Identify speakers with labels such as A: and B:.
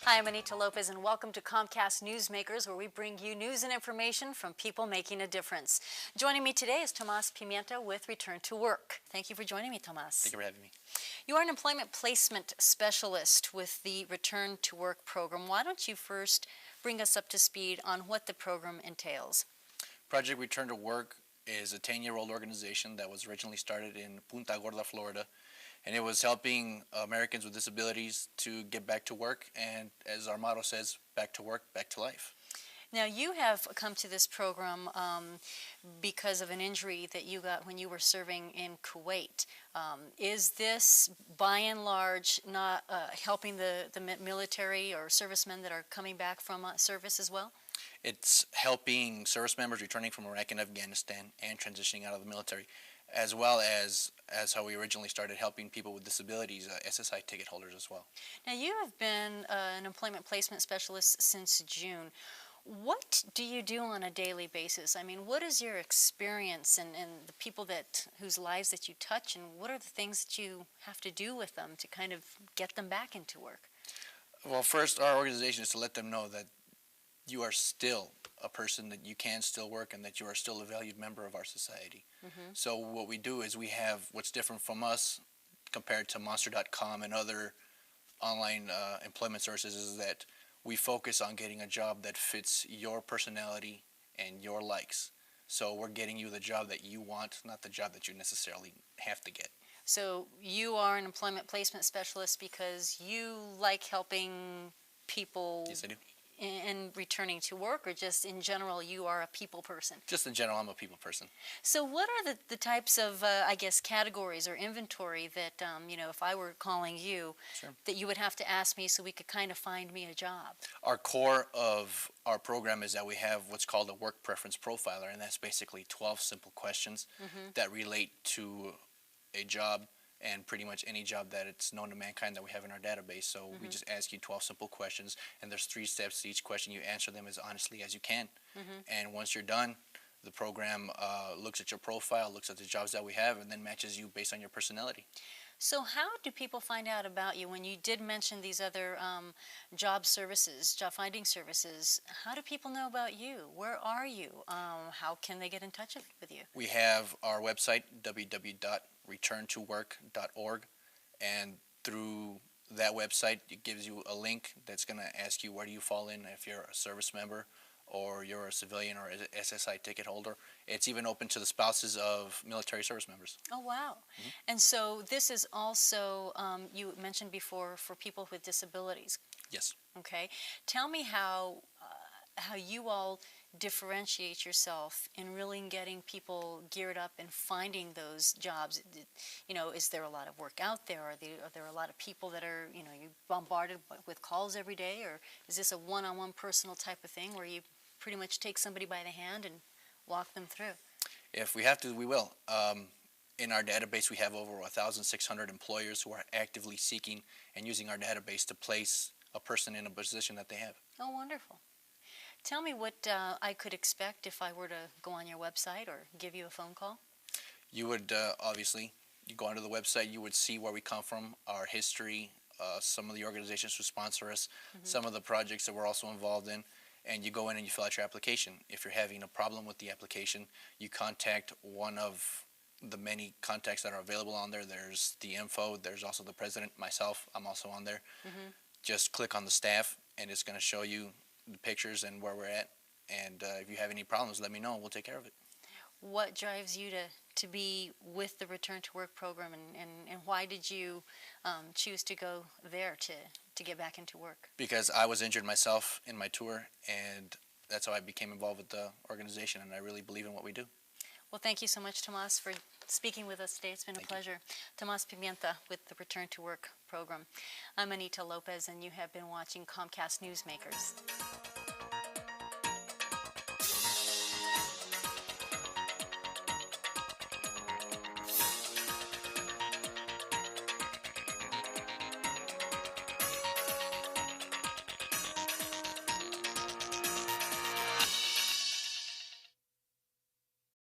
A: Hi, I'm Anita Lopez, and welcome to Comcast Newsmakers, where we bring you news and information from people making a difference. Joining me today is Tomas Pimienta with Return to Work. Thank you for joining me, Tomas.
B: Thank you for having me.
A: You are an employment placement specialist with the Return to Work program. Why don't you first bring us up to speed on what the program entails?
B: Project Return to Work is a 10-year-old organization that was originally started in Punta Gorda, Florida, and it was helping Americans with disabilities to get back to work, and as our motto says, back to work, back to life.
A: Now, you have come to this program because of an injury that you got when you were serving in Kuwait. Is this, by and large, not helping the military or servicemen that are coming back from service as well?
B: It's helping service members returning from Iraq and Afghanistan and transitioning out of the military, as well as how we originally started helping people with disabilities, SSI ticket holders as well.
A: Now, you have been an employment placement specialist since June. What do you do on a daily basis? I mean, what is your experience and the people whose lives that you touch, and what are the things that you have to do with them to kind of get them back into work?
B: Well, first, our organization is to let them know that you are still a person, that you can still work, and that you are still a valued member of our society. Mm-hmm. So what we do is we have what's different from us compared to Monster.com and other online employment sources is that we focus on getting a job that fits your personality and your likes. So we're getting you the job that you want, not the job that you necessarily have to get.
A: So you are an employment placement specialist because you like helping people.
B: Yes, I do.
A: And returning to work, or just in general you are a people person?
B: Just in general, I'm a people person.
A: So what are the types of, I guess, categories or inventory that, if I were calling you, sure, that you would have to ask me so we could kind of find me a job?
B: Our core of our program is that we have what's called a work preference profiler, and that's basically 12 simple questions mm-hmm. that relate to a job and pretty much any job that it's known to mankind that we have in our database. So mm-hmm. we just ask you 12 simple questions, and there's 3 steps to each question. You answer them as honestly as you can. Mm-hmm. And once you're done, the program looks at your profile, looks at the jobs that we have, and then matches you based on your personality.
A: So how do people find out about you? When you did mention these other job services, job finding services, how do people know about you? Where are you? How can they get in touch with you?
B: We have our website, www.returntowork.org, and through that website, it gives you a link that's going to ask you where do you fall in if you're a service member or you're a civilian or an SSI ticket holder. It's even open to the spouses of military service members.
A: Oh, wow. Mm-hmm. And so this is also, you mentioned before, for people with disabilities.
B: Yes. Okay.
A: Tell me how you all differentiate yourself in really getting people geared up and finding those jobs. Is there a lot of work out there? Are there a lot of people that are, you bombarded with calls every day? Or is this a one-on-one personal type of thing where you pretty much take somebody by the hand and walk them through?
B: If we have to, we will. In our database, we have over 1,600 employers who are actively seeking and using our database to place a person in a position that they have.
A: Oh, wonderful. Tell me what I could expect if I were to go on your website or give you a phone call.
B: You would, obviously, you go onto the website, you would see where we come from, our history, some of the organizations who sponsor us, mm-hmm. some of the projects that we're also involved in, and you go in and you fill out your application. If you're having a problem with the application, you contact one of the many contacts that are available on there. There's the info, there's also the president, myself, I'm also on there. Mm-hmm. Just click on the staff, and it's going to show you the pictures and where we're at, and if you have any problems, let me know and we'll take care of it.
A: What drives you to be with the Return to Work program, and why did you choose to go there to get back into work?
B: Because I was injured myself in my tour, and that's how I became involved with the organization, and I really believe in what we do.
A: Well, thank you so much, Tomas, for speaking with us today. It's been a pleasure. Tomas Pimienta with the Return to Work program. I'm Anita Lopez, and you have been watching Comcast Newsmakers.